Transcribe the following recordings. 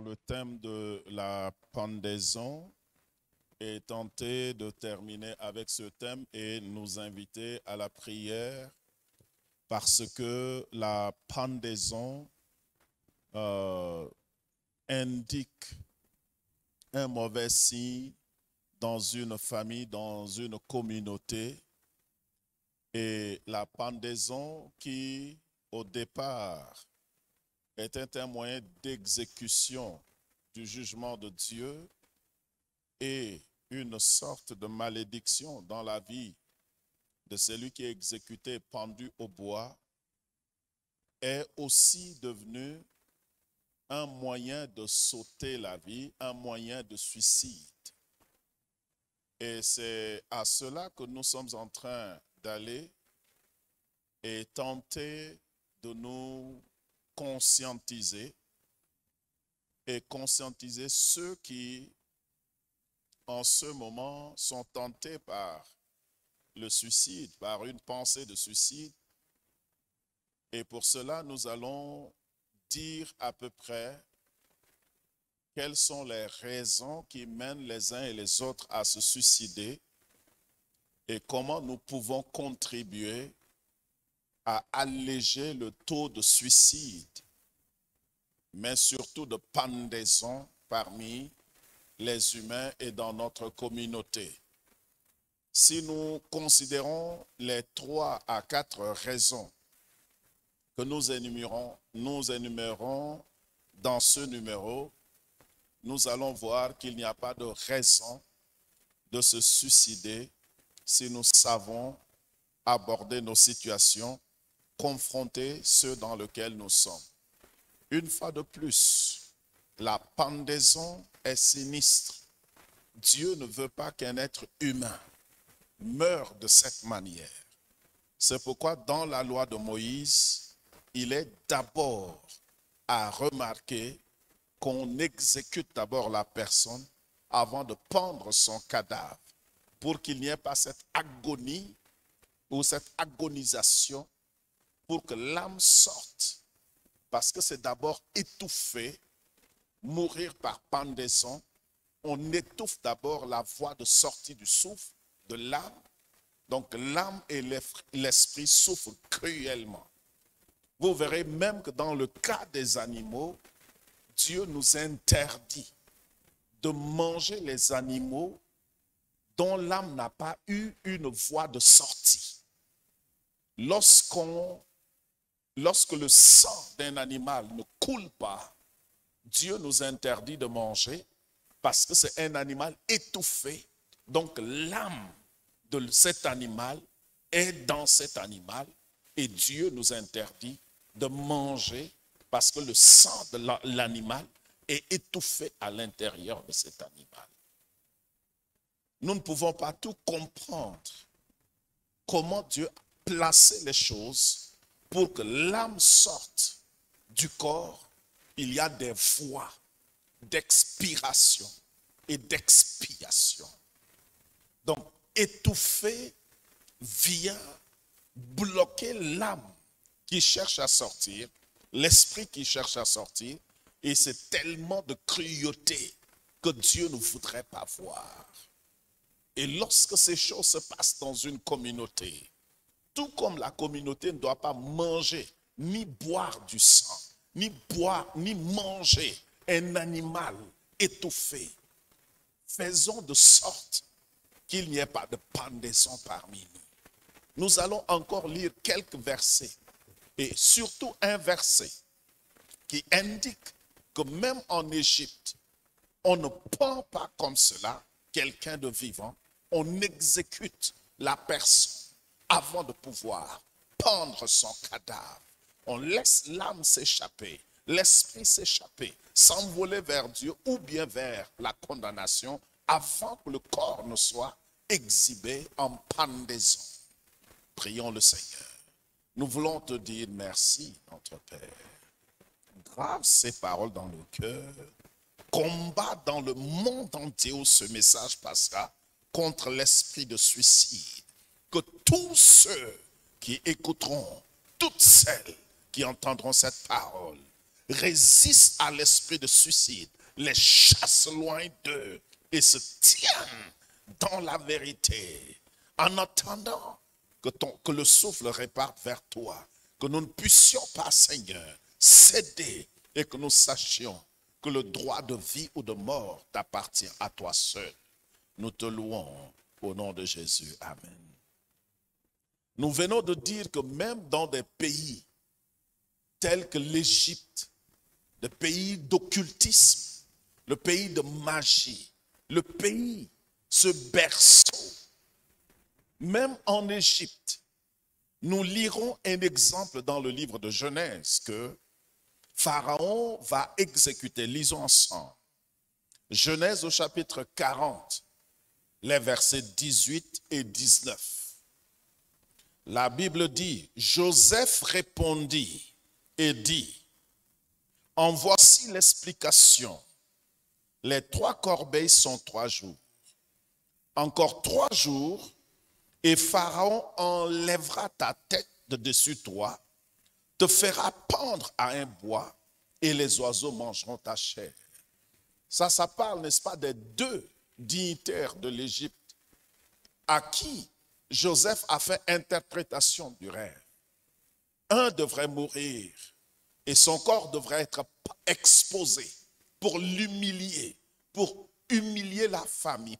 le thème de la pendaison et tenter de terminer avec ce thème et nous inviter à la prière parce que la pendaison indique un mauvais signe dans une famille, dans une communauté, et la pendaison qui, au départ, était un moyen d'exécution du jugement de Dieu et une sorte de malédiction dans la vie de celui qui est exécuté pendu au bois, est aussi devenu un moyen de sauter la vie, un moyen de suicide. Et c'est à cela que nous sommes en train d'aller et tenter de nous conscientiser et conscientiser ceux qui, en ce moment, sont tentés par le suicide, par une pensée de suicide. Et pour cela, nous allons dire à peu près quelles sont les raisons qui mènent les uns et les autres à se suicider et comment nous pouvons contribuer à alléger le taux de suicide, mais surtout de pendaison parmi les humains et dans notre communauté. Si nous considérons les 3 à 4 raisons que nous énumérons dans ce numéro, nous allons voir qu'il n'y a pas de raison de se suicider si nous savons aborder nos situations, confronter ceux dans lesquels nous sommes. Une fois de plus, la pendaison est sinistre. Dieu ne veut pas qu'un être humain meure de cette manière. C'est pourquoi dans la loi de Moïse, il est d'abord à remarquer qu'on exécute d'abord la personne avant de pendre son cadavre pour qu'il n'y ait pas cette agonie ou cette agonisation pour que l'âme sorte. Parce que c'est d'abord étouffer, mourir par pendaison. On étouffe d'abord la voie de sortie du souffle de l'âme. Donc l'âme et l'esprit souffrent cruellement. Vous verrez même que dans le cas des animaux, Dieu nous interdit de manger les animaux dont l'âme n'a pas eu une voie de sortie. Lorsque le sang d'un animal ne coule pas, Dieu nous interdit de manger parce que c'est un animal étouffé. Donc l'âme de cet animal est dans cet animal et Dieu nous interdit de manger parce que le sang de l'animal est étouffé à l'intérieur de cet animal. Nous ne pouvons pas tout comprendre comment Dieu a placé les choses pour que l'âme sorte du corps. Il y a des voies d'expiration et d'expiation. Donc, étouffer vient bloquer l'âme qui cherche à sortir, l'esprit qui cherche à sortir, et c'est tellement de cruauté que Dieu ne voudrait pas voir. Et lorsque ces choses se passent dans une communauté, tout comme la communauté ne doit pas manger, ni boire du sang, ni boire, ni manger un animal étouffé, faisons de sorte qu'il n'y ait pas de pendaison parmi nous. Nous allons encore lire quelques versets, et surtout un verset qui indique que même en Égypte, on ne pend pas comme cela quelqu'un de vivant, on exécute la personne avant de pouvoir pendre son cadavre. On laisse l'âme s'échapper, l'esprit s'échapper, s'envoler vers Dieu ou bien vers la condamnation avant que le corps ne soit exhibé en pendaison. Prions le Seigneur. Nous voulons te dire merci, notre Père. Grave ces paroles dans nos cœurs. Combat dans le monde entier où ce message passera contre l'esprit de suicide. Que tous ceux qui écouteront, toutes celles qui entendront cette parole, résistent à l'esprit de suicide, les chassent loin d'eux et se tiennent dans la vérité, en attendant que le souffle reparte vers toi, que nous ne puissions pas, Seigneur, céder et que nous sachions que le droit de vie ou de mort t'appartient à toi seul. Nous te louons au nom de Jésus. Amen. Nous venons de dire que même dans des pays tels que l'Égypte, des pays d'occultisme, le pays de magie, le pays, ce berceau, même en Égypte, nous lirons un exemple dans le livre de Genèse que Pharaon va exécuter. Lisons ensemble. Genèse au chapitre 40, les versets 18 et 19. La Bible dit, Joseph répondit et dit, en voici l'explication. Les 3 corbeilles sont 3 jours. Encore 3 jours, et Pharaon enlèvera ta tête de dessus toi, te fera pendre à un bois, et les oiseaux mangeront ta chair. Ça parle, n'est-ce pas, des 2 dignitaires de l'Égypte à qui Joseph a fait interprétation du rêve. Un devrait mourir et son corps devrait être exposé pour l'humilier, pour humilier la famille,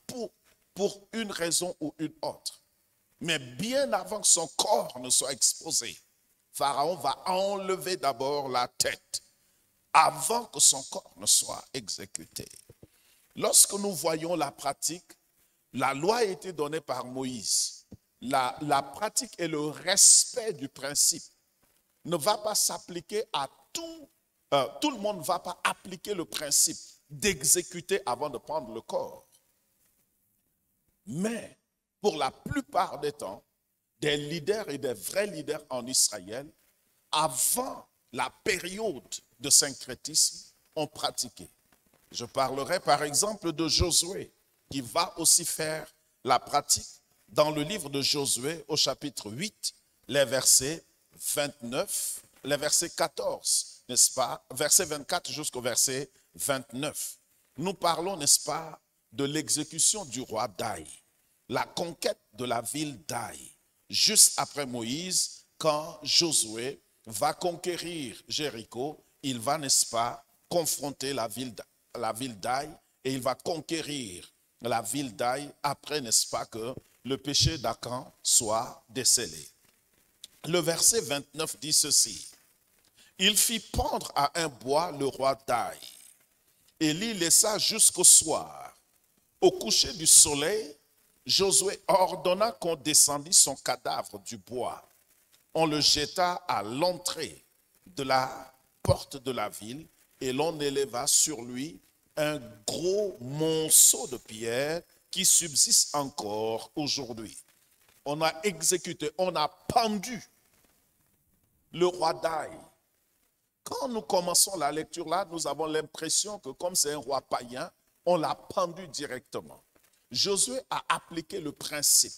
pour une raison ou une autre. Mais bien avant que son corps ne soit exposé, Pharaon va enlever d'abord la tête avant que son corps ne soit exécuté. Lorsque nous voyons la pratique, la loi a été donnée par Moïse. La pratique et le respect du principe ne va pas s'appliquer à tout. Tout le monde ne va pas appliquer le principe d'exécuter avant de prendre le corps. Mais pour la plupart des temps, des leaders et des vrais leaders en Israël, avant la période de syncrétisme, ont pratiqué. Je parlerai par exemple de Josué, qui va aussi faire la pratique dans le livre de Josué au chapitre 8, les versets 29, les versets 14, n'est-ce pas, verset 24 jusqu'au verset 29. Nous parlons, n'est-ce pas, de l'exécution du roi d'Aï, la conquête de la ville d'Aï, juste après Moïse, quand Josué va conquérir Jéricho, il va, n'est-ce pas, confronter la ville d'Aï et il va conquérir la ville d'Aï après, n'est-ce pas, que le péché d'Acan soit décelé. Le verset 29 dit ceci. Il fit pendre à un bois le roi d'Aï et l'y laissa jusqu'au soir. Au coucher du soleil, Josué ordonna qu'on descendît son cadavre du bois. On le jeta à l'entrée de la porte de la ville et l'on éleva sur lui un gros monceau de pierre qui subsiste encore aujourd'hui. On a exécuté, on a pendu le roi d'Aï. Quand nous commençons la lecture là, nous avons l'impression que comme c'est un roi païen, on l'a pendu directement. Josué a appliqué le principe.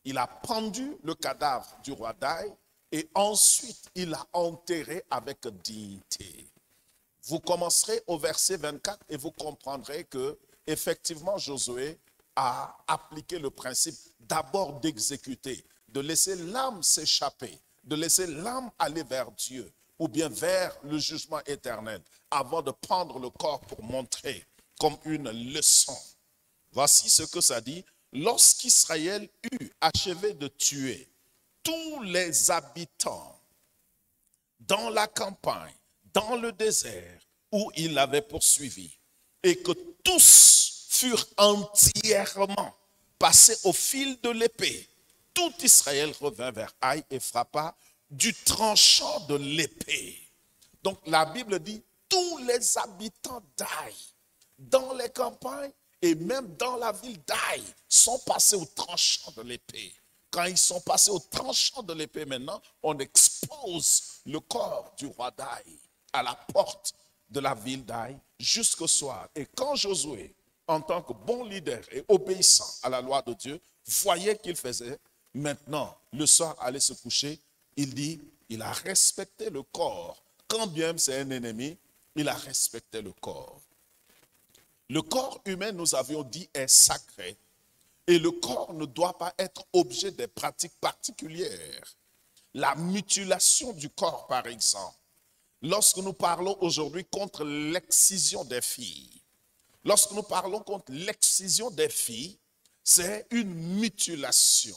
Il a pendu le cadavre du roi d'Aï et ensuite il l'a enterré avec dignité. Vous commencerez au verset 24 et vous comprendrez que effectivement Josué a appliqué le principe d'abord d'exécuter, de laisser l'âme s'échapper, de laisser l'âme aller vers Dieu ou bien vers le jugement éternel avant de prendre le corps pour montrer comme une leçon. Voici ce que ça dit. Lorsqu'Israël eut achevé de tuer tous les habitants dans la campagne, dans le désert où il l'avait poursuivi, et que tous furent entièrement passés au fil de l'épée, tout Israël revint vers Aï et frappa du tranchant de l'épée. Donc la Bible dit, tous les habitants d'Aï, dans les campagnes et même dans la ville d'Aï, sont passés au tranchant de l'épée. Quand ils sont passés au tranchant de l'épée maintenant, on expose le corps du roi d'Aï à la porte de la ville d'Aï jusqu'au soir. Et quand Josué, en tant que bon leader et obéissant à la loi de Dieu, voyait qu'il faisait, maintenant, le soir allait se coucher, il dit, il a respecté le corps. Quand bien c'est un ennemi, il a respecté le corps. Le corps humain, nous avions dit, est sacré. Et le corps ne doit pas être objet des pratiques particulières. La mutilation du corps, par exemple. Lorsque nous parlons aujourd'hui contre l'excision des filles, lorsque nous parlons contre l'excision des filles, c'est une mutilation.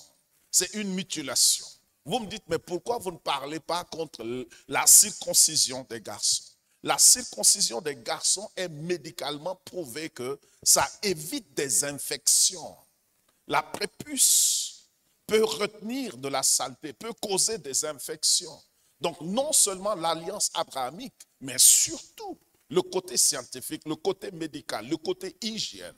C'est une mutilation. Vous me dites, mais pourquoi vous ne parlez pas contre la circoncision des garçons? La circoncision des garçons est médicalement prouvé que ça évite des infections. La prépuce peut retenir de la saleté, peut causer des infections. Donc non seulement l'alliance abrahamique, mais surtout le côté scientifique, le côté médical, le côté hygiène.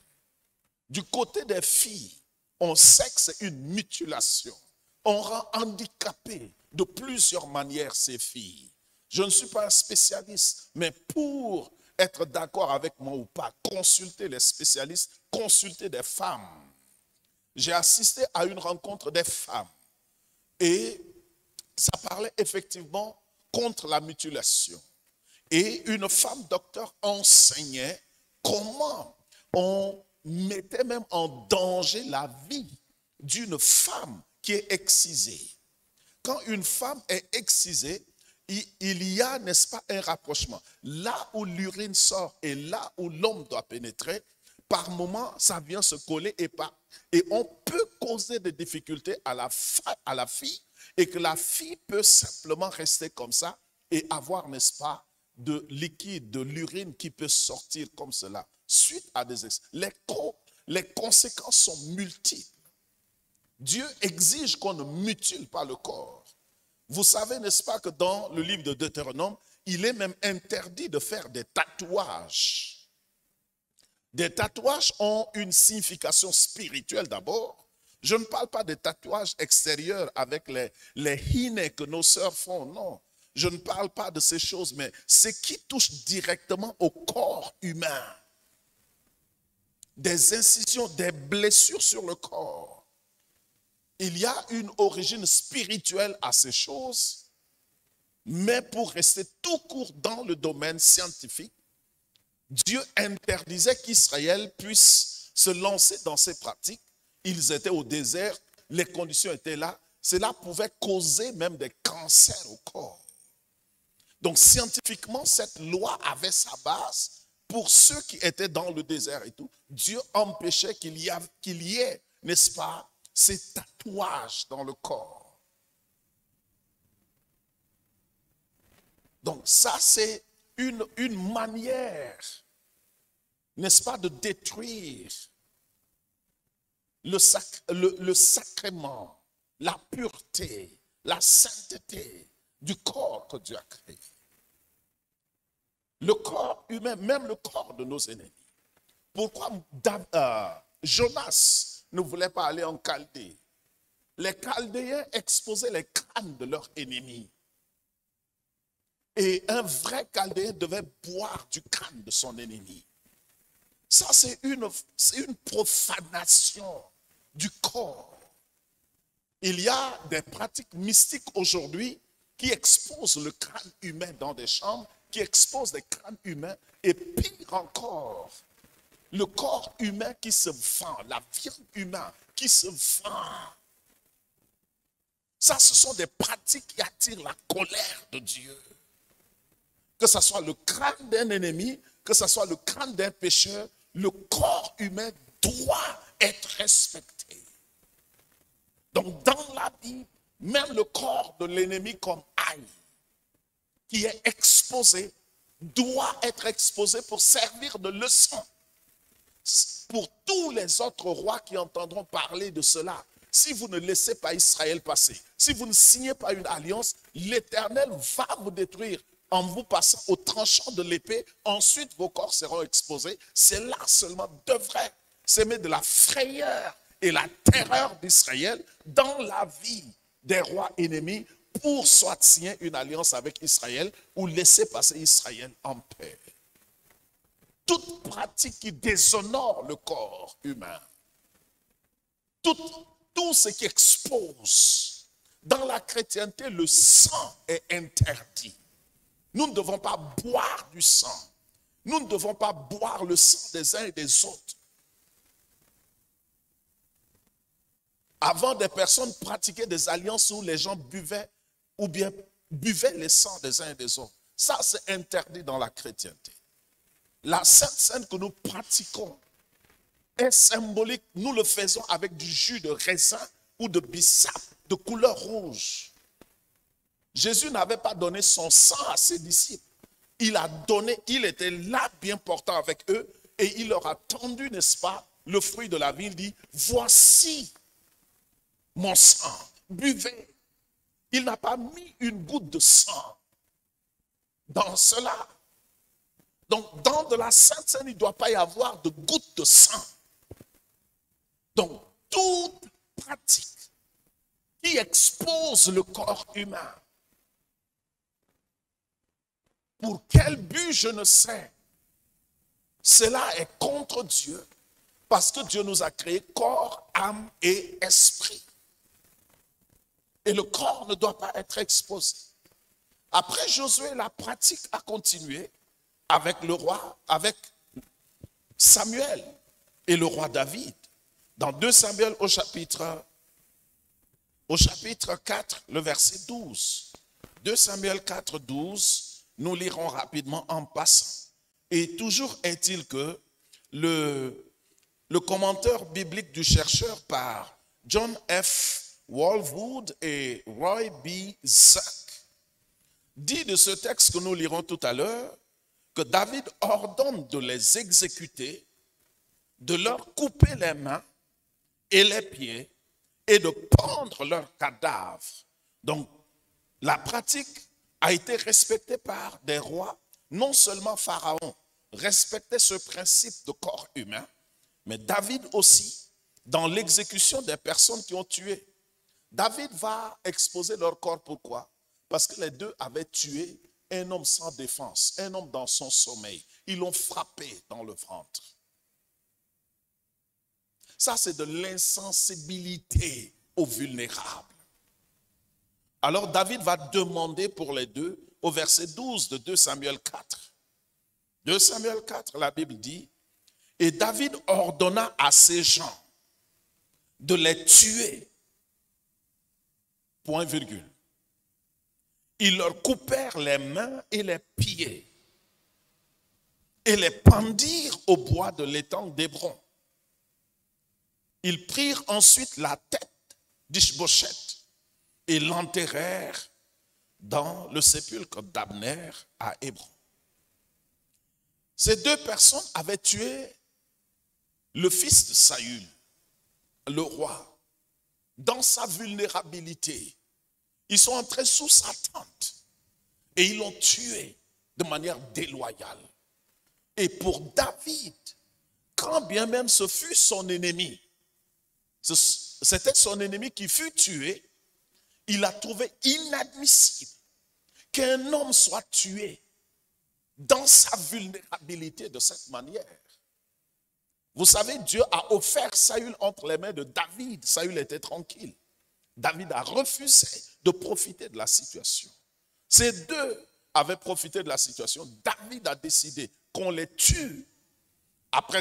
Du côté des filles, on sait que c'est une mutilation. On rend handicapé de plusieurs manières ces filles. Je ne suis pas un spécialiste, mais pour être d'accord avec moi ou pas, consulter les spécialistes, consulter des femmes. J'ai assisté à une rencontre des femmes et ça parlait effectivement contre la mutilation. Et une femme docteur enseignait comment on mettait même en danger la vie d'une femme qui est excisée. Quand une femme est excisée, il y a, n'est-ce pas, un rapprochement. Là où l'urine sort et là où l'homme doit pénétrer, par moment, ça vient se coller et on peut causer des difficultés à la fille et que la fille peut simplement rester comme ça et avoir, n'est-ce pas, de liquide, de l'urine qui peut sortir comme cela suite à des excès. Les conséquences sont multiples. Dieu exige qu'on ne mutile pas le corps. Vous savez, n'est-ce pas, que dans le livre de Deutéronome, il est même interdit de faire des tatouages. Des tatouages ont une signification spirituelle d'abord. Je ne parle pas des tatouages extérieurs avec les hinets que nos sœurs font, non. Je ne parle pas de ces choses, mais ce qui touche directement au corps humain. Des incisions, des blessures sur le corps. Il y a une origine spirituelle à ces choses, mais pour rester tout court dans le domaine scientifique, Dieu interdisait qu'Israël puisse se lancer dans ces pratiques. Ils étaient au désert, les conditions étaient là. Cela pouvait causer même des cancers au corps. Donc scientifiquement, cette loi avait sa base pour ceux qui étaient dans le désert et tout. Dieu empêchait qu'il y ait, n'est-ce pas, ces tatouages dans le corps. Donc ça, c'est une manière, n'est-ce pas, de détruire le sacrement, la pureté, la sainteté du corps que Dieu a créé. Le corps humain, même le corps de nos ennemis. Pourquoi Jonas ne voulait pas aller en Chaldée? Les Chaldéens exposaient les crânes de leurs ennemis. Et un vrai Chaldéen devait boire du crâne de son ennemi. Ça, c'est une profanation du corps. Il y a des pratiques mystiques aujourd'hui qui exposent le crâne humain dans des chambres, qui exposent des crânes humains, et pire encore, le corps humain qui se vend, la viande humaine qui se vend. Ça, ce sont des pratiques qui attirent la colère de Dieu. Que ce soit le crâne d'un ennemi, que ce soit le crâne d'un pécheur, le corps humain doit être respecté. Donc dans la Bible, même le corps de l'ennemi comme Haï, qui est exposé, doit être exposé pour servir de leçon. Pour tous les autres rois qui entendront parler de cela, si vous ne laissez pas Israël passer, si vous ne signez pas une alliance, l'Éternel va vous détruire en vous passant au tranchant de l'épée. Ensuite, vos corps seront exposés. C'est là seulement devrait s'aimer de la frayeur et la terreur d'Israël dans la vie des rois ennemis pour soit signer une alliance avec Israël ou laisser passer Israël en paix. Toute pratique qui déshonore le corps humain, tout ce qui expose, dans la chrétienté, le sang est interdit. Nous ne devons pas boire du sang. Nous ne devons pas boire le sang des uns et des autres. Avant, des personnes pratiquaient des alliances où les gens buvaient ou bien buvaient les sangs des uns et des autres. Ça, c'est interdit dans la chrétienté. La Sainte Seine que nous pratiquons est symbolique. Nous le faisons avec du jus de raisin ou de bissap de couleur rouge. Jésus n'avait pas donné son sang à ses disciples. Il a donné, il était là bien portant avec eux et il leur a tendu, n'est-ce pas, le fruit de la vie. Il dit, voici mon sang, buvez. Il n'a pas mis une goutte de sang dans cela. Donc, dans de la Sainte Seine, il ne doit pas y avoir de goutte de sang. Donc, toute pratique qui expose le corps humain, pour quel but, je ne sais, cela est contre Dieu, parce que Dieu nous a créé corps, âme et esprit. Et le corps ne doit pas être exposé. Après Josué, la pratique a continué avec le roi, avec Samuel et le roi David. Dans 2 Samuel au chapitre 4, le verset 12. 2 Samuel 4, 12, nous lirons rapidement en passant. Et toujours est-il que le commentaire biblique du chercheur par John F. Walwood et Roy B. Zuck dit de ce texte que nous lirons tout à l'heure que David ordonne de les exécuter, de leur couper les mains et les pieds et de pendre leurs cadavres. Donc, la pratique a été respectée par des rois, non seulement Pharaon respectait ce principe de corps humain, mais David aussi, dans l'exécution des personnes qui ont tué. David va exposer leur corps, pourquoi? Parce que les deux avaient tué un homme sans défense, un homme dans son sommeil. Ils l'ont frappé dans le ventre. Ça, c'est de l'insensibilité aux vulnérables. Alors David va demander pour les deux, au verset 12 de 2 Samuel 4. 2 Samuel 4, la Bible dit, « Et David ordonna à ces gens de les tuer. » Point virgule. Ils leur coupèrent les mains et les pieds et les pendirent au bois de l'étang d'Hébron. Ils prirent ensuite la tête d'Ish-Bosheth et l'enterrèrent dans le sépulcre d'Abner à Hébron. Ces deux personnes avaient tué le fils de Saül, le roi, dans sa vulnérabilité. Ils sont entrés sous sa tente et ils l'ont tué de manière déloyale. Et pour David, quand bien même ce fut son ennemi, c'était son ennemi qui fut tué, il a trouvé inadmissible qu'un homme soit tué dans sa vulnérabilité de cette manière. Vous savez, Dieu a offert Saül entre les mains de David. Saül était tranquille. David a refusé de profiter de la situation. Ces deux avaient profité de la situation. David a décidé qu'on les tue après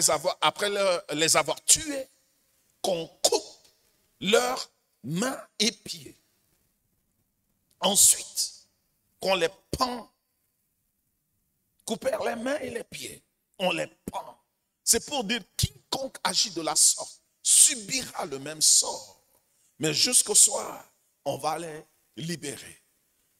les avoir tués, qu'on coupe leurs mains et pieds. Ensuite, qu'on les pend, couper les mains et les pieds, on les pend. C'est pour dire quiconque agit de la sorte subira le même sort. Mais jusqu'au soir, on va les libérer.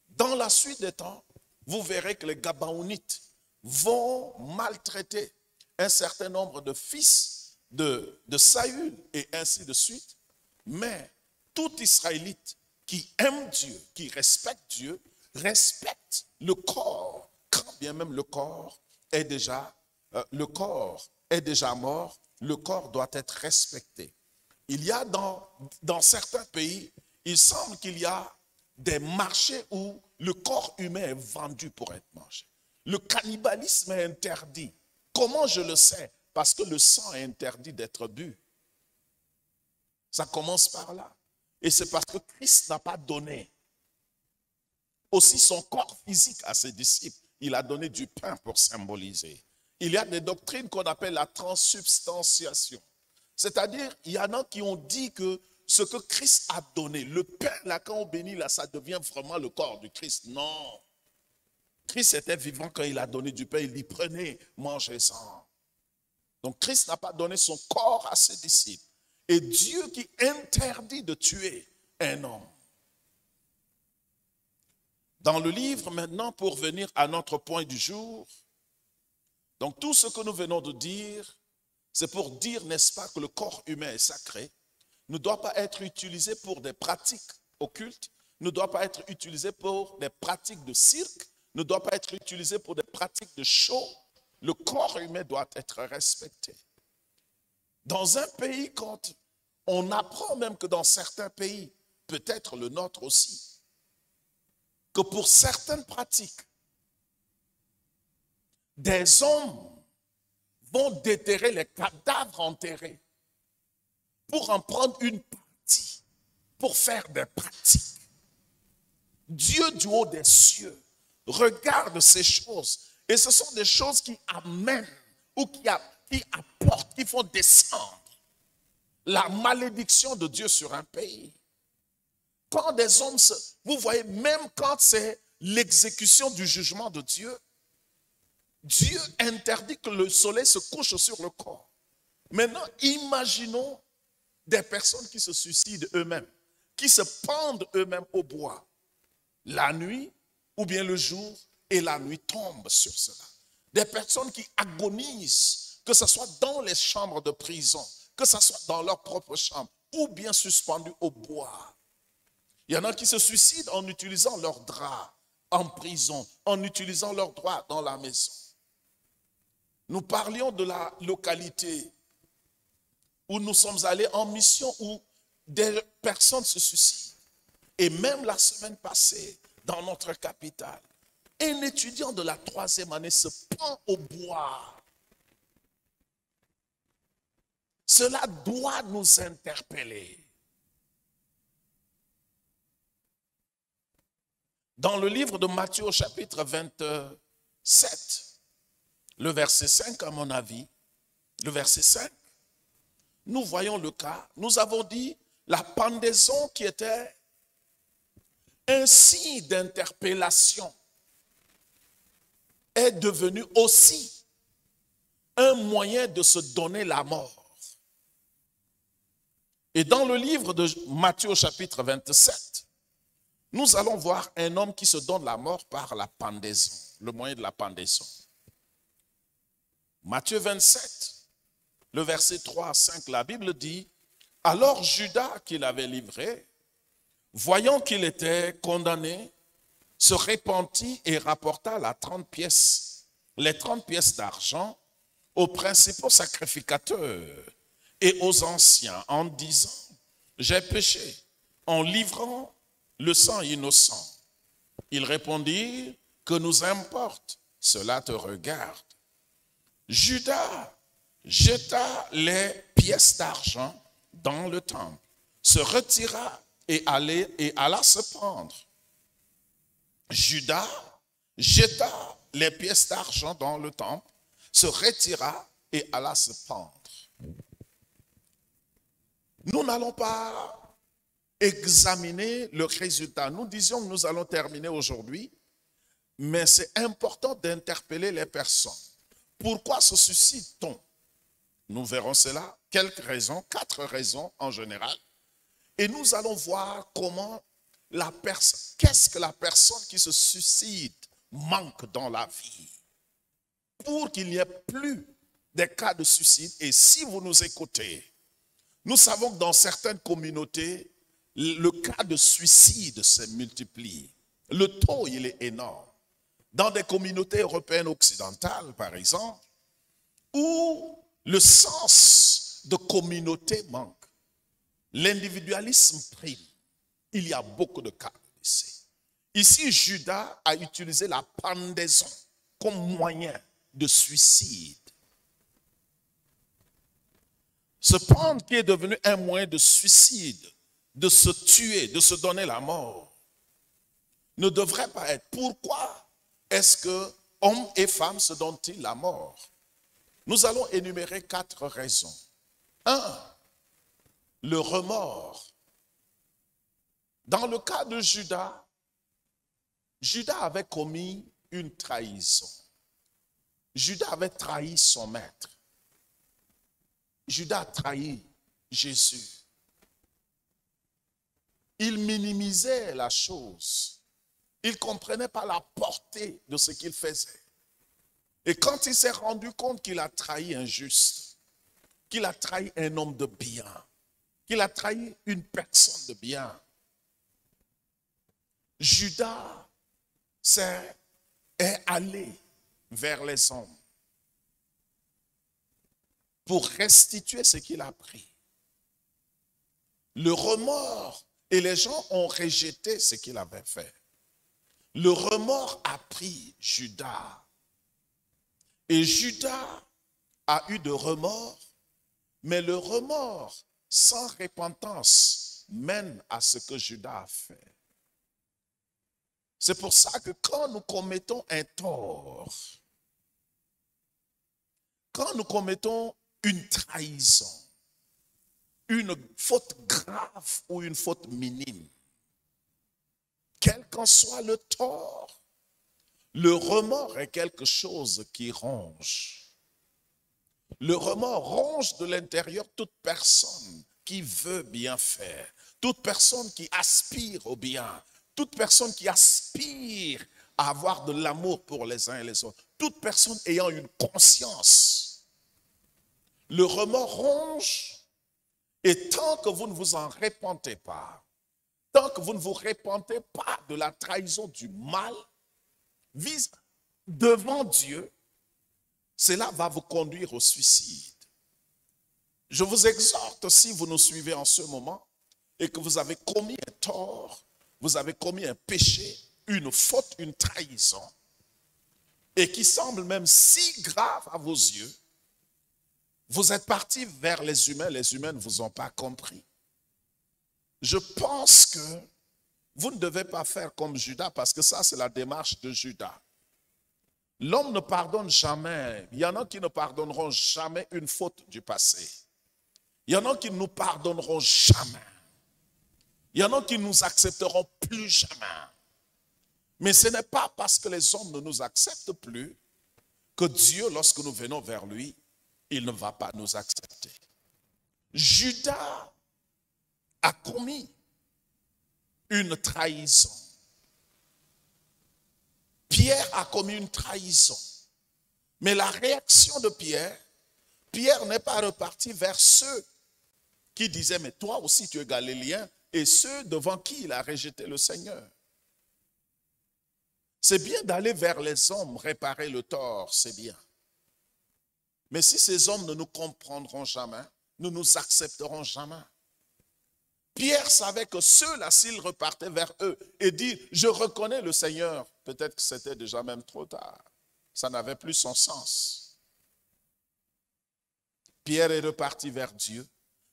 Dans la suite des temps, vous verrez que les Gabaonites vont maltraiter un certain nombre de fils de Saül et ainsi de suite. Mais tout Israélite qui aime Dieu, qui respecte Dieu, respecte le corps, quand bien même le corps est déjà mort, le corps doit être respecté. Il y a dans certains pays, il semble qu'il y a des marchés où le corps humain est vendu pour être mangé. Le cannibalisme est interdit. Comment je le sais? Parce que le sang est interdit d'être bu. Ça commence par là. Et c'est parce que Christ n'a pas donné aussi son corps physique à ses disciples. il a donné du pain pour symboliser. Il y a des doctrines qu'on appelle la transsubstantiation. C'est-à-dire, il y en a qui ont dit que ce que Christ a donné, le pain, là, quand on bénit, là, ça devient vraiment le corps du Christ. Non. Christ était vivant quand il a donné du pain. Il dit, prenez, mangez-en. Donc, Christ n'a pas donné son corps à ses disciples. Et Dieu qui interdit de tuer un homme. Dans le livre, maintenant, pour venir à notre point du jour, donc tout ce que nous venons de dire, c'est pour dire, n'est-ce pas, que le corps humain est sacré, ne doit pas être utilisé pour des pratiques occultes, ne doit pas être utilisé pour des pratiques de cirque, ne doit pas être utilisé pour des pratiques de show. Le corps humain doit être respecté. Dans un pays, quand on apprend même que dans certains pays, peut-être le nôtre aussi, que pour certaines pratiques, des hommes vont déterrer les cadavres enterrés pour en prendre une partie, pour faire des pratiques. Dieu du haut des cieux regarde ces choses et ce sont des choses qui amènent ou qui apportent, qui font descendre la malédiction de Dieu sur un pays. Quand des hommes vous voyez, même quand c'est l'exécution du jugement de Dieu, Dieu interdit que le soleil se couche sur le corps. Maintenant, imaginons des personnes qui se suicident eux-mêmes, qui se pendent eux-mêmes au bois, la nuit ou bien le jour, et la nuit tombe sur cela. Des personnes qui agonisent, que ce soit dans les chambres de prison, que ce soit dans leur propre chambre, ou bien suspendues au bois. Il y en a qui se suicident en utilisant leurs draps en prison, en utilisant leurs droits dans la maison. Nous parlions de la localité où nous sommes allés en mission, où des personnes se suicident. Et même la semaine passée, dans notre capitale, un étudiant de la 3e année se pend au bois. Cela doit nous interpeller. Dans le livre de Matthieu au chapitre 27, le verset 5 à mon avis, le verset 5, nous voyons le cas. Nous avons dit la pendaison qui était un signe d'interpellation est devenue aussi un moyen de se donner la mort. Et dans le livre de Matthieu au chapitre 27, nous allons voir un homme qui se donne la mort par la pendaison, le moyen de la pendaison. Matthieu 27, le verset 3 à 5, la Bible dit, « Alors Judas, qui l'avait livré, voyant qu'il était condamné, se repentit et rapporta les 30 pièces d'argent aux principaux sacrificateurs et aux anciens en disant, « J'ai péché en livrant le sang innocent. » Ils répondirent, « Que nous importe, cela te regarde. » Judas jeta les pièces d'argent dans le temple, se retira et alla se pendre. Judas jeta les pièces d'argent dans le temple, se retira et alla se pendre. Nous n'allons pas examiner le résultat. Nous disions que nous allons terminer aujourd'hui, mais c'est important d'interpeller les personnes. Pourquoi se suicide-t-on? Nous verrons cela. Quelques raisons, 4 raisons en général. Et nous allons voir comment qu'est-ce que la personne qui se suicide manque dans la vie. Pour qu'il n'y ait plus des cas de suicide. Et si vous nous écoutez, nous savons que dans certaines communautés, le cas de suicide se multiplie. Le taux, il est énorme. Dans des communautés européennes occidentales, par exemple, où le sens de communauté manque, l'individualisme prime, il y a beaucoup de cas de décès. Ici, Judas a utilisé la pendaison comme moyen de suicide. Ce pendre qui est devenu un moyen de suicide, de se tuer, de se donner la mort, ne devrait pas être. Pourquoi est-ce que Hommes et femmes se donnent-ils la mort? Nous allons énumérer 4 raisons. 1. Le remords. Dans le cas de Judas, Judas avait commis une trahison. Judas avait trahi son maître. Judas a trahi Jésus. Il minimisait la chose. Il ne comprenait pas la portée de ce qu'il faisait. Et quand il s'est rendu compte qu'il a trahi un juste, qu'il a trahi un homme de bien, qu'il a trahi une personne de bien, Judas est allé vers les hommes pour restituer ce qu'il a pris. Le remords, et les gens ont rejeté ce qu'il avait fait. Le remords a pris Judas. Et Judas a eu de remords, mais le remords sans repentance mène à ce que Judas a fait. C'est pour ça que quand nous commettons un tort, quand nous commettons une trahison, une faute grave ou une faute minime, quel qu'en soit le tort, le remords est quelque chose qui ronge. Le remords ronge de l'intérieur toute personne qui veut bien faire, toute personne qui aspire au bien, toute personne qui aspire à avoir de l'amour pour les uns et les autres, toute personne ayant une conscience. Le remords ronge, et tant que vous ne vous en repentez pas, tant que vous ne vous repentez pas de la trahison du mal, vise devant Dieu, cela va vous conduire au suicide. Je vous exhorte, si vous nous suivez en ce moment et que vous avez commis un tort, vous avez commis un péché, une faute, une trahison, et qui semble même si grave à vos yeux, vous êtes parti vers les humains ne vous ont pas compris. Je pense que vous ne devez pas faire comme Judas, parce que ça, c'est la démarche de Judas. L'homme ne pardonne jamais. Il y en a qui ne pardonneront jamais une faute du passé. Il y en a qui ne nous pardonneront jamais. Il y en a qui ne nous accepteront plus jamais. Mais ce n'est pas parce que les hommes ne nous acceptent plus que Dieu, lorsque nous venons vers lui, il ne va pas nous accepter. Judas a commis une trahison. Pierre a commis une trahison. Mais la réaction de Pierre, Pierre n'est pas reparti vers ceux qui disaient, mais toi aussi tu es galiléen, et ceux devant qui il a rejeté le Seigneur. C'est bien d'aller vers les hommes, réparer le tort, c'est bien. Mais si ces hommes ne nous comprendront jamais, ne nous accepteront jamais. Pierre savait que ceux-là, s'ils repartaient vers eux et dit, je reconnais le Seigneur, peut-être que c'était déjà même trop tard. Ça n'avait plus son sens. Pierre est reparti vers Dieu.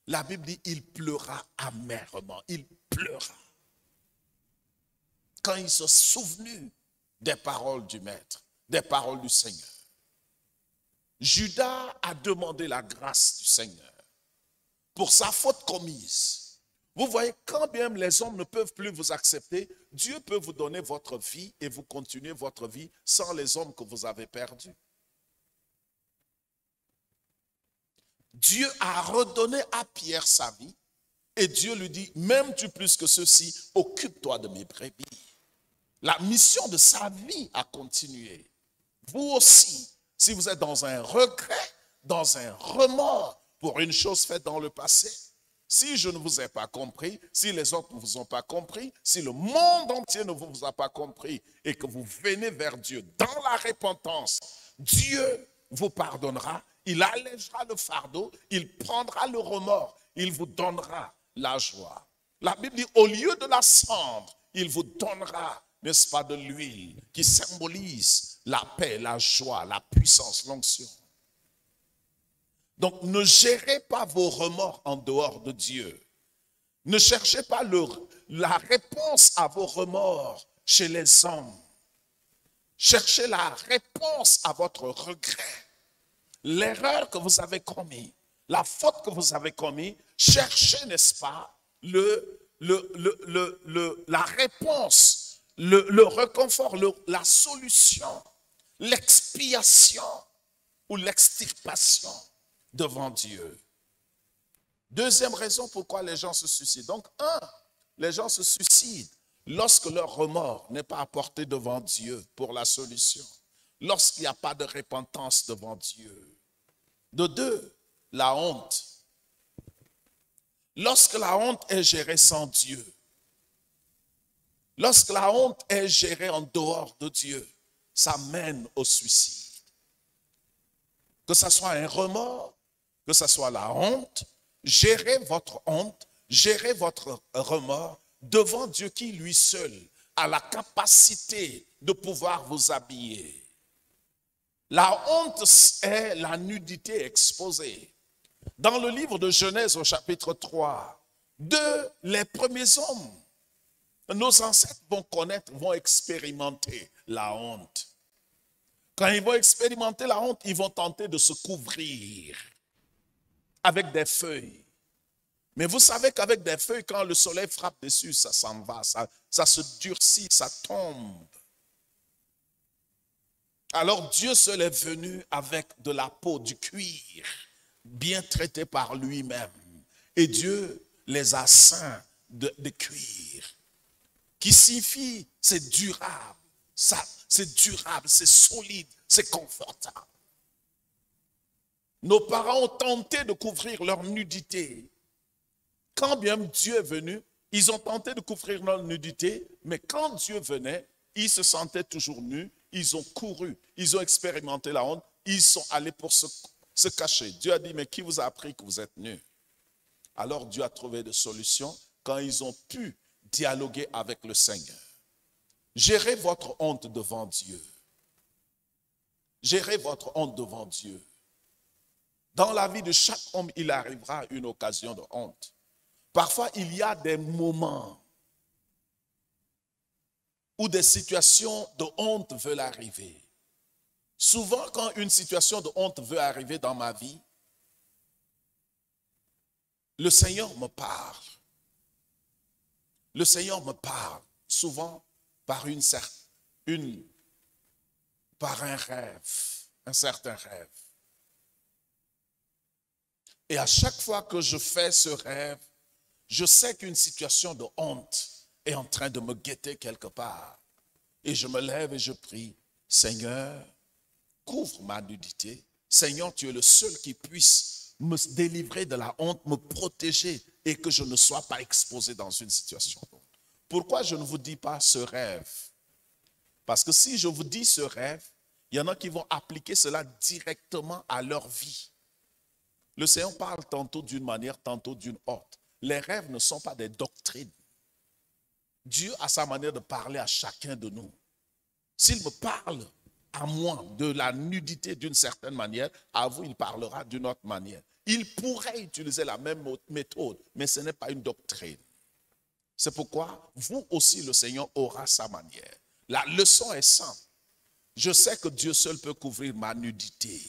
La Bible dit, il pleura amèrement. Il pleura. Quand il se souvenu des paroles du Maître, des paroles du Seigneur. Judas a demandé la grâce du Seigneur pour sa faute commise. Vous voyez, quand bien les hommes ne peuvent plus vous accepter, Dieu peut vous donner votre vie et vous continuez votre vie sans les hommes que vous avez perdus. Dieu a redonné à Pierre sa vie et Dieu lui dit, m'aimes-tu plus que ceci, occupe-toi de mes brebis. La mission de sa vie a continué. Vous aussi, si vous êtes dans un regret, dans un remords pour une chose faite dans le passé, si je ne vous ai pas compris, si les autres ne vous ont pas compris, si le monde entier ne vous a pas compris et que vous venez vers Dieu dans la repentance, Dieu vous pardonnera, il allégera le fardeau, il prendra le remords, il vous donnera la joie. La Bible dit, au lieu de la cendre, il vous donnera, n'est-ce pas, de l'huile qui symbolise la paix, la joie, la puissance, l'onction. Donc, ne gérez pas vos remords en dehors de Dieu. Ne cherchez pas la réponse à vos remords chez les hommes. Cherchez la réponse à votre regret. L'erreur que vous avez commise, la faute que vous avez commise, cherchez, n'est-ce pas, la réponse, le réconfort, la solution, l'expiation ou l'extirpation devant Dieu. Deuxième raison pourquoi les gens se suicident. Donc, les gens se suicident lorsque leur remords n'est pas apporté devant Dieu pour la solution. Lorsqu'il n'y a pas de repentance devant Dieu. De deux, la honte. Lorsque la honte est gérée sans Dieu, lorsque la honte est gérée en dehors de Dieu, ça mène au suicide. Que ce soit un remords, que ce soit la honte, gérez votre honte, gérez votre remords devant Dieu qui lui seul a la capacité de pouvoir vous habiller. La honte est la nudité exposée. Dans le livre de Genèse au chapitre 3, les premiers hommes, nos ancêtres vont connaître, vont expérimenter la honte. Quand ils vont expérimenter la honte, ils vont tenter de se couvrir avec des feuilles. Mais vous savez qu'avec des feuilles, quand le soleil frappe dessus, ça s'en va, ça se durcit, ça tombe. Alors Dieu seul est venu avec de la peau, du cuir, bien traité par lui-même. Et Dieu les a ceints de cuir, qui signifie c'est durable, c'est durable, c'est solide, c'est confortable. Nos parents ont tenté de couvrir leur nudité. Quand bien Dieu est venu, ils ont tenté de couvrir leur nudité, mais quand Dieu venait, ils se sentaient toujours nus, ils ont couru, ils ont expérimenté la honte, ils sont allés pour se cacher. Dieu a dit, mais qui vous a appris que vous êtes nus? Alors Dieu a trouvé des solutions quand ils ont pu dialoguer avec le Seigneur. Gérez votre honte devant Dieu. Gérez votre honte devant Dieu. Dans la vie de chaque homme, il arrivera une occasion de honte. Parfois, il y a des moments où des situations de honte veulent arriver. Souvent, quand une situation de honte veut arriver dans ma vie, le Seigneur me parle. Le Seigneur me parle souvent par par un rêve, un certain rêve. Et à chaque fois que je fais ce rêve, je sais qu'une situation de honte est en train de me guetter quelque part. Et je me lève et je prie, Seigneur, couvre ma nudité. Seigneur, tu es le seul qui puisse me délivrer de la honte, me protéger et que je ne sois pas exposé dans une situation de honte. Pourquoi je ne vous dis pas ce rêve? Parce que si je vous dis ce rêve, il y en a qui vont appliquer cela directement à leur vie. Le Seigneur parle tantôt d'une manière, tantôt d'une autre. Les rêves ne sont pas des doctrines. Dieu a sa manière de parler à chacun de nous. S'il me parle à moi de la nudité d'une certaine manière, à vous, il parlera d'une autre manière. Il pourrait utiliser la même méthode, mais ce n'est pas une doctrine. C'est pourquoi vous aussi, le Seigneur aura sa manière. La leçon est simple. Je sais que Dieu seul peut couvrir ma nudité.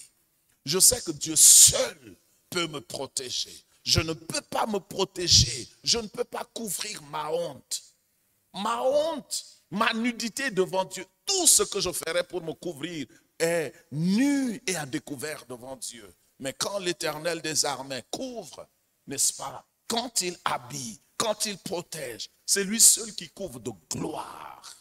Je sais que Dieu seul peut me protéger. Je ne peux pas me protéger. Je ne peux pas couvrir ma honte. Ma honte, ma nudité devant Dieu. Tout ce que je ferai pour me couvrir est nu et à découvert devant Dieu. Mais quand l'Éternel des armées couvre, n'est-ce pas? Quand il habille, quand il protège, c'est lui seul qui couvre de gloire.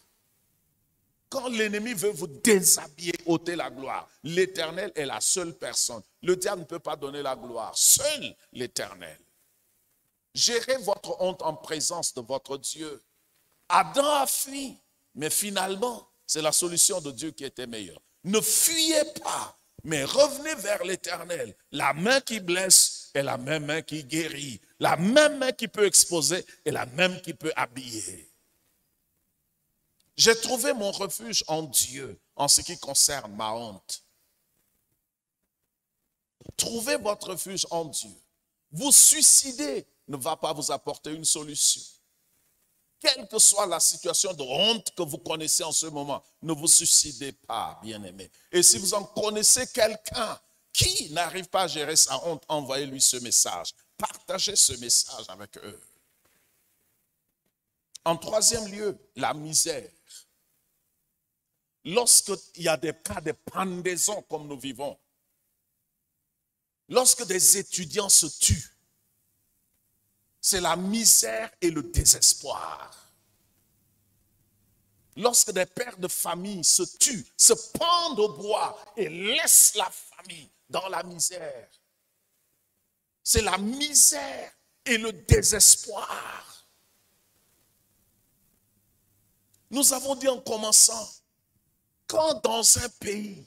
Quand l'ennemi veut vous déshabiller, ôter la gloire, l'Éternel est la seule personne. Le diable ne peut pas donner la gloire, seul l'Éternel. Gérez votre honte en présence de votre Dieu. Adam a fui, mais finalement, c'est la solution de Dieu qui était meilleure. Ne fuyez pas, mais revenez vers l'Éternel. La main qui blesse est la même main qui guérit. La même main qui peut exposer est la même qui peut habiller. J'ai trouvé mon refuge en Dieu en ce qui concerne ma honte. Trouvez votre refuge en Dieu. Vous suicider ne va pas vous apporter une solution. quelle que soit la situation de honte que vous connaissez en ce moment, ne vous suicidez pas, bien-aimés. Et si vous en connaissez quelqu'un qui n'arrive pas à gérer sa honte, envoyez-lui ce message. Partagez ce message avec eux. En troisième lieu, la misère. Lorsqu'il y a des cas de pendaison comme nous vivons, lorsque des étudiants se tuent, c'est la misère et le désespoir. Lorsque des pères de famille se tuent, se pendent au bois et laissent la famille dans la misère, c'est la misère et le désespoir. Nous avons dit en commençant, quand dans un pays,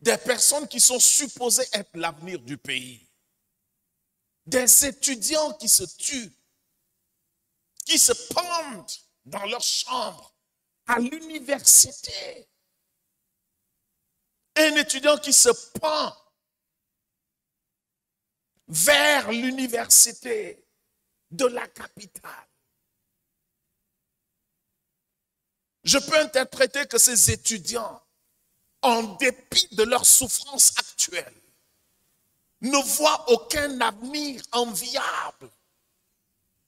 des personnes qui sont supposées être l'avenir du pays, des étudiants qui se tuent, qui se pendent dans leur chambre à l'université, un étudiant qui se pend vers l'université de la capitale. Je peux interpréter que ces étudiants, en dépit de leur souffrance actuelle, ne voient aucun avenir enviable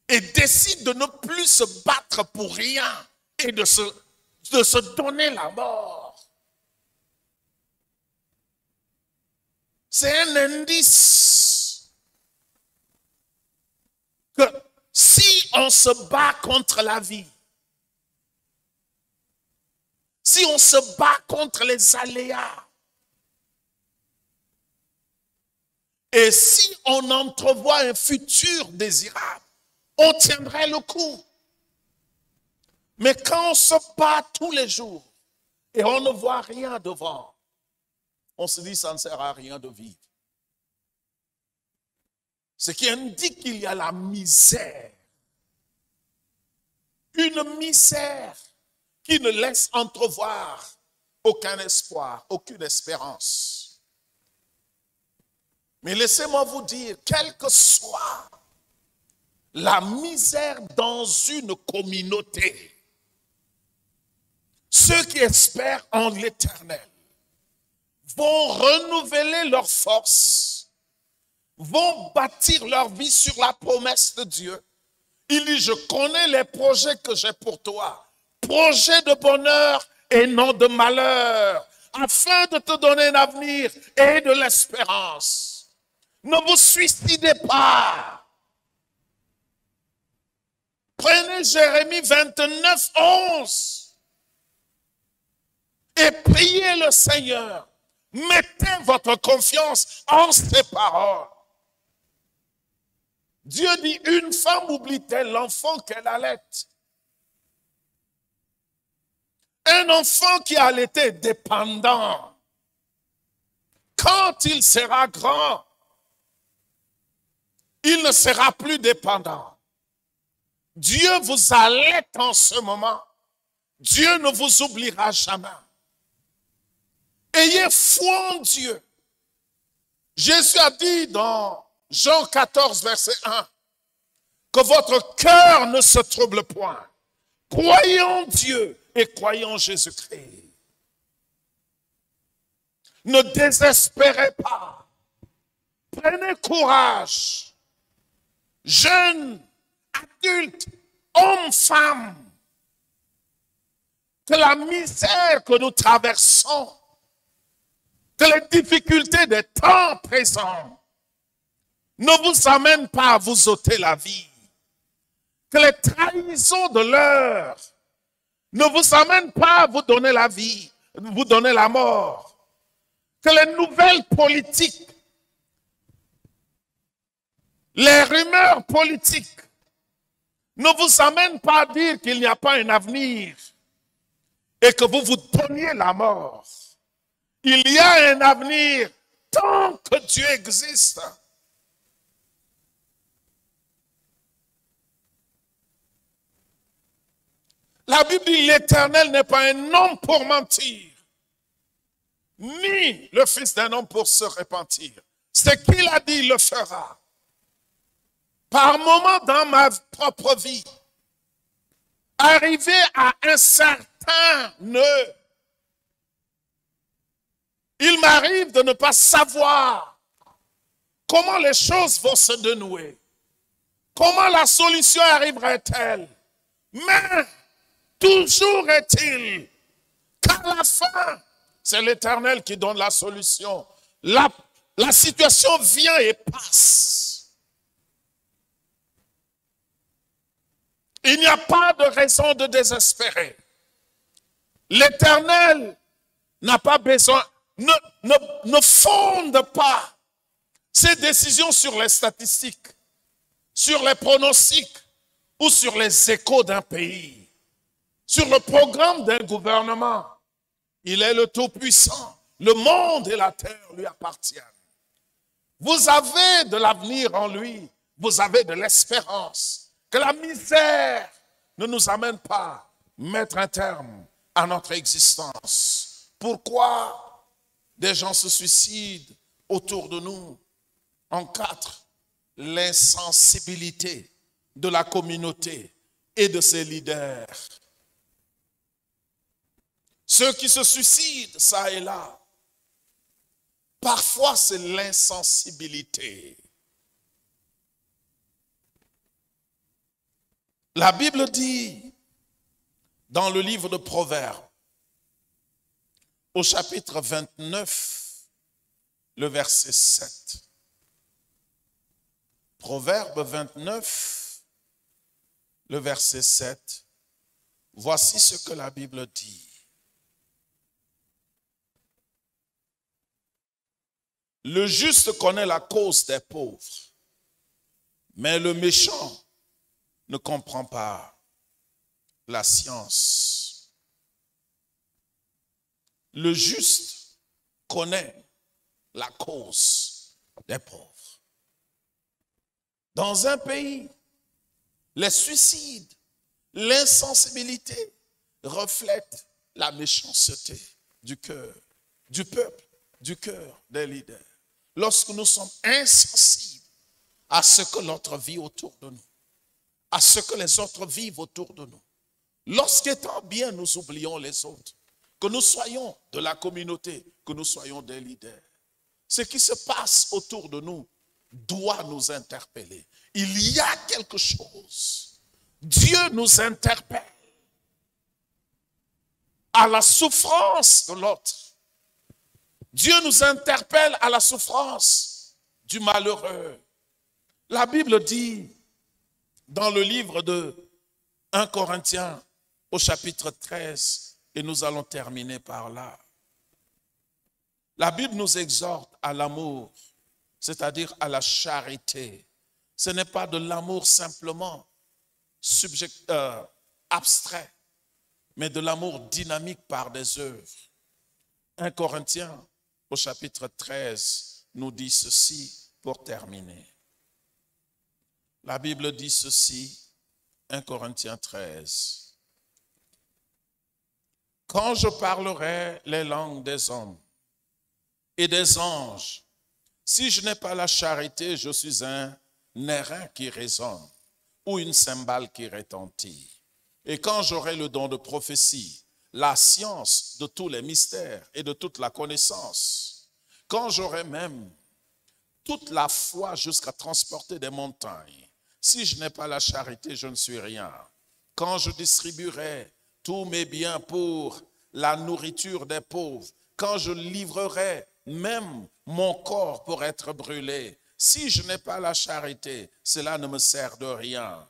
et décident de ne plus se battre pour rien et de se donner la mort. C'est un indice que si on se bat contre la vie, si on se bat contre les aléas, et si on entrevoit un futur désirable, on tiendrait le coup. Mais quand on se bat tous les jours et on ne voit rien devant, on se dit ça ne sert à rien de vivre. Ce qui indique qu'il y a la misère. Une misère qui ne laisse entrevoir aucun espoir, aucune espérance. Mais laissez-moi vous dire, quelle que soit la misère dans une communauté, ceux qui espèrent en l'Éternel vont renouveler leurs forces, vont bâtir leur vie sur la promesse de Dieu. Il dit, je connais les projets que j'ai pour toi, projets de bonheur et non de malheur, afin de te donner un avenir et de l'espérance. Ne vous suicidez pas. Prenez Jérémie 29, 11 et priez le Seigneur. Mettez votre confiance en ses paroles. Dieu dit, une femme oublie-t-elle l'enfant qu'elle allait? Un enfant qui a été dépendant, quand il sera grand, il ne sera plus dépendant. Dieu vous allait en ce moment. Dieu ne vous oubliera jamais. Ayez foi en Dieu. Jésus a dit dans Jean 14, verset 1, que votre cœur ne se trouble point. Croyez en Dieu et croyez en Jésus-Christ. Ne désespérez pas. Prenez courage. Jeunes, adultes, hommes, femmes, que la misère que nous traversons, que les difficultés des temps présents ne vous amènent pas à vous ôter la vie. Que les trahisons de l'heure ne vous amènent pas à vous donner la vie, vous donner la mort. Que les nouvelles politiques, les rumeurs politiques ne vous amènent pas à dire qu'il n'y a pas un avenir et que vous vous donniez la mort. Il y a un avenir tant que Dieu existe. La Bible dit l'Éternel n'est pas un homme pour mentir, ni le fils d'un homme pour se repentir. Ce qu'il a dit, il le fera. Par moments dans ma propre vie, arrivé à un certain nœud, il m'arrive de ne pas savoir comment les choses vont se dénouer. Comment la solution arriverait-elle? Mais toujours est-il qu'à la fin, c'est l'Éternel qui donne la solution. La situation vient et passe. Il n'y a pas de raison de désespérer. L'Éternel n'a pas besoin, ne fonde pas ses décisions sur les statistiques, sur les pronostics ou sur les échos d'un pays, sur le programme d'un gouvernement. Il est le Tout-Puissant. Le monde et la terre lui appartiennent. Vous avez de l'avenir en lui. Vous avez de l'espérance. Que la misère ne nous amène pas à mettre un terme à notre existence. Pourquoi des gens se suicident autour de nous? En 4, l'insensibilité de la communauté et de ses leaders. Ceux qui se suicident, ça et là, parfois c'est l'insensibilité. La Bible dit dans le livre de Proverbes, au chapitre 29, le verset 7. Proverbe 29, le verset 7. Voici ce que la Bible dit. Le juste connaît la cause des pauvres, mais le méchant ne comprend pas la science. Le juste connaît la cause des pauvres. Dans un pays, les suicides, l'insensibilité reflètent la méchanceté du cœur, du peuple, du cœur des leaders. Lorsque nous sommes insensibles à ce que l'autre vit autour de nous, à ce que les autres vivent autour de nous, lorsqu'étant bien nous oublions les autres, que nous soyons de la communauté, que nous soyons des leaders, ce qui se passe autour de nous doit nous interpeller. Il y a quelque chose. Dieu nous interpelle à la souffrance de l'autre. Dieu nous interpelle à la souffrance du malheureux. La Bible dit dans le livre de 1 Corinthiens au chapitre 13, et nous allons terminer par là. La Bible nous exhorte à l'amour, c'est-à-dire à la charité. Ce n'est pas de l'amour simplement abstrait, mais de l'amour dynamique par des œuvres. 1 Corinthiens au chapitre 13 nous dit ceci pour terminer. La Bible dit ceci, 1 Corinthiens 13. Quand je parlerai les langues des hommes et des anges, si je n'ai pas la charité, je suis un airain qui résonne ou une cymbale qui retentit. Et quand j'aurai le don de prophétie, la science de tous les mystères et de toute la connaissance, quand j'aurai même toute la foi jusqu'à transporter des montagnes, si je n'ai pas la charité, je ne suis rien. Quand je distribuerai tous mes biens pour la nourriture des pauvres, quand je livrerai même mon corps pour être brûlé, si je n'ai pas la charité, cela ne me sert de rien.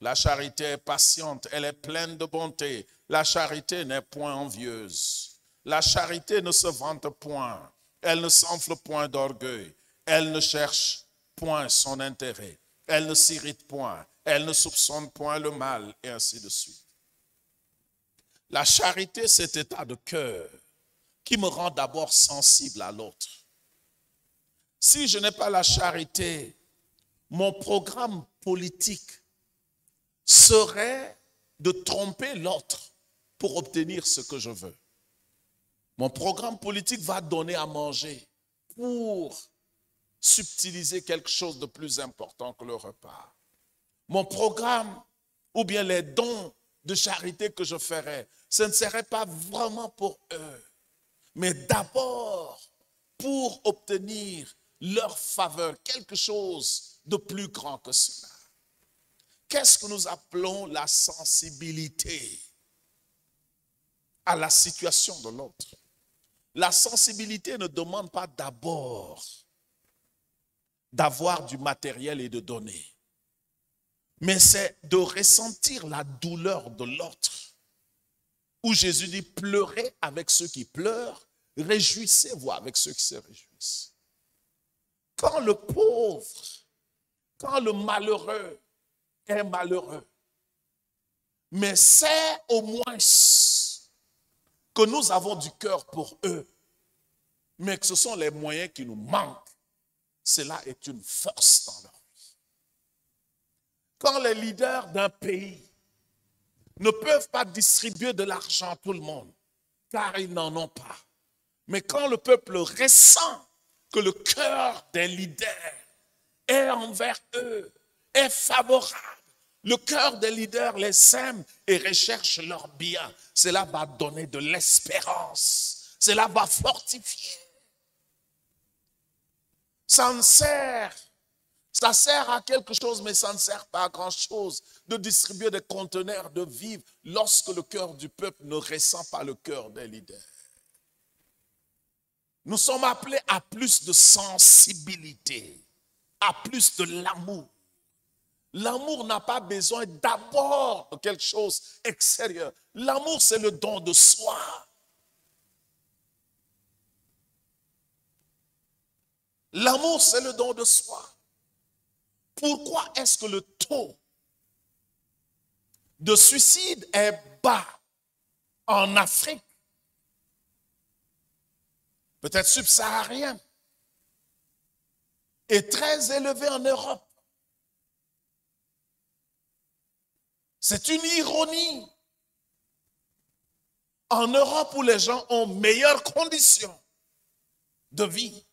La charité est patiente, elle est pleine de bonté. La charité n'est point envieuse. La charité ne se vante point. Elle ne s'enfle point d'orgueil. Elle ne cherche point son intérêt. Elle ne s'irrite point. Elle ne soupçonne point le mal, et ainsi de suite. La charité, cet état de cœur qui me rend d'abord sensible à l'autre. Si je n'ai pas la charité, mon programme politique serait de tromper l'autre pour obtenir ce que je veux. Mon programme politique va donner à manger pour subtiliser quelque chose de plus important que le repas. Mon programme ou bien les dons de charité que je ferai, ce ne serait pas vraiment pour eux, mais d'abord pour obtenir leur faveur, quelque chose de plus grand que cela. Qu'est-ce que nous appelons la sensibilité à la situation de l'autre? La sensibilité ne demande pas d'abord d'avoir du matériel et de donner, mais c'est de ressentir la douleur de l'autre. Où Jésus dit, pleurez avec ceux qui pleurent, réjouissez-vous avec ceux qui se réjouissent. Quand le pauvre, quand le malheureux est malheureux, mais c'est au moins que nous avons du cœur pour eux, mais que ce sont les moyens qui nous manquent, cela est une force dans leur vie. Quand les leaders d'un pays ne peuvent pas distribuer de l'argent à tout le monde, car ils n'en ont pas, mais quand le peuple ressent que le cœur des leaders est envers eux, est favorable, le cœur des leaders les aime et recherche leur bien, cela va donner de l'espérance, cela va fortifier. Ça sert à quelque chose, mais ça ne sert pas à grand-chose de distribuer des conteneurs de vivres lorsque le cœur du peuple ne ressent pas le cœur des leaders. Nous sommes appelés à plus de sensibilité, à plus de l'amour. L'amour n'a pas besoin d'abord de quelque chose extérieur. L'amour, c'est le don de soi. L'amour, c'est le don de soi. Pourquoi est-ce que le taux de suicide est bas en Afrique? Peut-être subsaharien. Et très élevé en Europe. C'est une ironie. En Europe où les gens ont meilleures conditions de vie,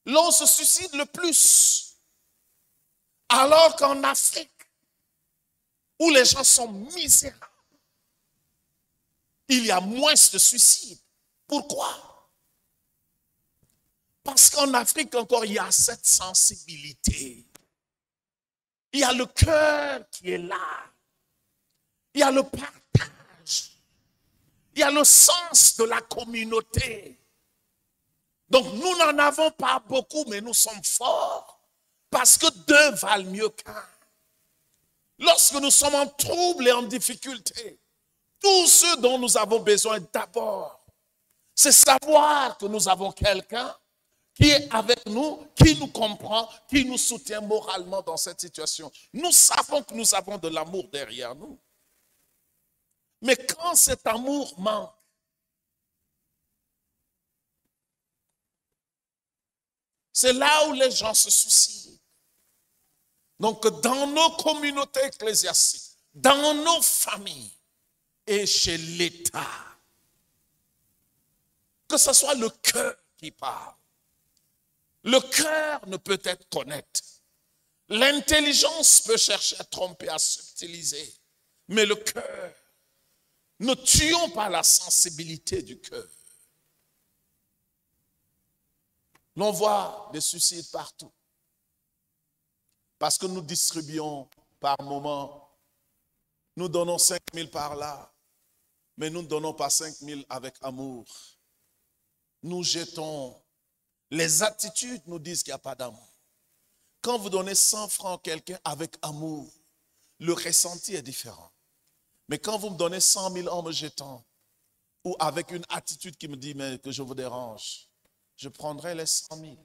l'on se suicide le plus. Alors qu'en Afrique, où les gens sont misérables, il y a moins de suicides. Pourquoi? Parce qu'en Afrique encore, il y a cette sensibilité. Il y a le cœur qui est là. Il y a le partage. Il y a le sens de la communauté. Donc nous n'en avons pas beaucoup, mais nous sommes forts. Parce que deux valent mieux qu'un. Lorsque nous sommes en trouble et en difficulté, tout ce dont nous avons besoin d'abord, c'est savoir que nous avons quelqu'un qui est avec nous, qui nous comprend, qui nous soutient moralement dans cette situation. Nous savons que nous avons de l'amour derrière nous. Mais quand cet amour manque, c'est là où les gens se suicident. Donc dans nos communautés ecclésiastiques, dans nos familles et chez l'État, que ce soit le cœur qui parle. Le cœur ne peut être qu'honnête. L'intelligence peut chercher à tromper, à subtiliser. Mais le cœur, ne tuons pas la sensibilité du cœur. L'on voit des suicides partout. Parce que nous distribuons par moment. Nous donnons 5 000 par là. Mais nous ne donnons pas 5 000 avec amour. Nous jetons. Les attitudes nous disent qu'il n'y a pas d'amour. Quand vous donnez 100 francs à quelqu'un avec amour, le ressenti est différent. Mais quand vous me donnez 100 000 en me jetant, ou avec une attitude qui me dit mais que je vous dérange, je prendrai les 100 000.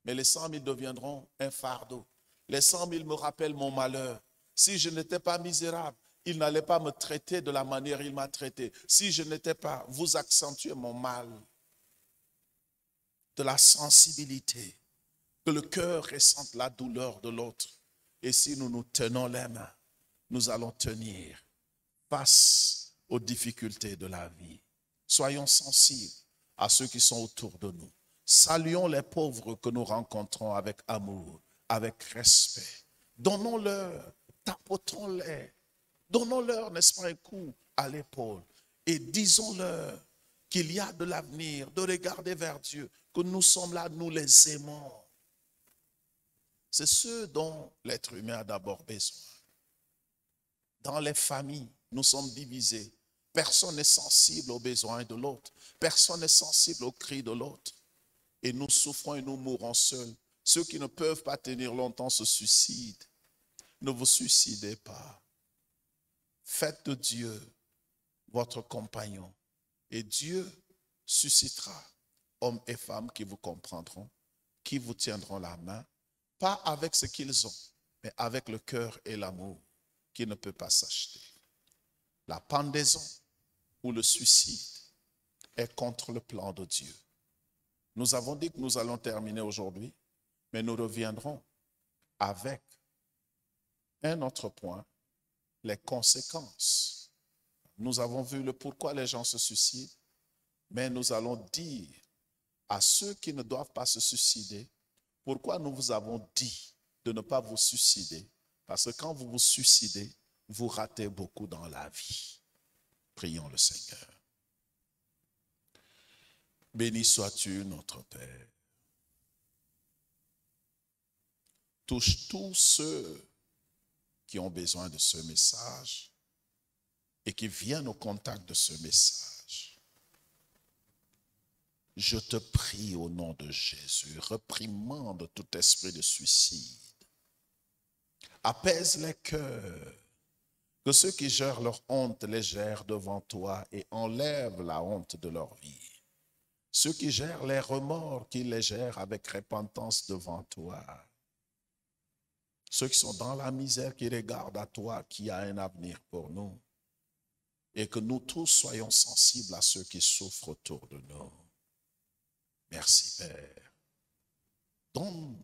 Mais les 100 000 deviendront un fardeau. Les 100 000 me rappellent mon malheur. Si je n'étais pas misérable, il n'allait pas me traiter de la manière qu'il m'a traité. Si je n'étais pas, vous accentuez mon mal. De la sensibilité, que le cœur ressente la douleur de l'autre. Et si nous nous tenons les mains, nous allons tenir face aux difficultés de la vie. Soyons sensibles à ceux qui sont autour de nous. Saluons les pauvres que nous rencontrons avec amour, avec respect. Donnons-leur, tapotons-les. Donnons-leur, n'est-ce pas, un coup à l'épaule et disons-leur qu'il y a de l'avenir, de regarder vers Dieu, que nous sommes là, nous les aimons. C'est ce dont l'être humain a d'abord besoin. Dans les familles, nous sommes divisés. Personne n'est sensible aux besoins de l'autre. Personne n'est sensible aux cris de l'autre. Et nous souffrons et nous mourons seuls. Ceux qui ne peuvent pas tenir longtemps se suicident. Ne vous suicidez pas. Faites de Dieu votre compagnon. Et Dieu suscitera hommes et femmes qui vous comprendront, qui vous tiendront la main, pas avec ce qu'ils ont, mais avec le cœur et l'amour qui ne peut pas s'acheter. La pendaison ou le suicide est contre le plan de Dieu. Nous avons dit que nous allons terminer aujourd'hui, mais nous reviendrons avec un autre point, les conséquences. Nous avons vu le pourquoi les gens se suicident, mais nous allons dire à ceux qui ne doivent pas se suicider, pourquoi nous vous avons dit de ne pas vous suicider. Parce que quand vous vous suicidez, vous ratez beaucoup dans la vie. Prions le Seigneur. Béni sois-tu, notre Père. Touche tous ceux qui ont besoin de ce message et qui viennent au contact de ce message. Je te prie au nom de Jésus, réprimande tout esprit de suicide. Apaise les cœurs, que ceux qui gèrent leur honte les gèrent devant toi et enlèvent la honte de leur vie. Ceux qui gèrent les remords, qu'ils les gèrent avec repentance devant toi. Ceux qui sont dans la misère, qui regardent à toi, qui a un avenir pour nous. Et que nous tous soyons sensibles à ceux qui souffrent autour de nous. Merci Père. Donne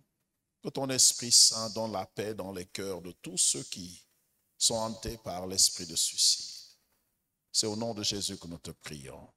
que ton Esprit Saint donne la paix dans les cœurs de tous ceux qui sont hantés par l'esprit de suicide. C'est au nom de Jésus que nous te prions.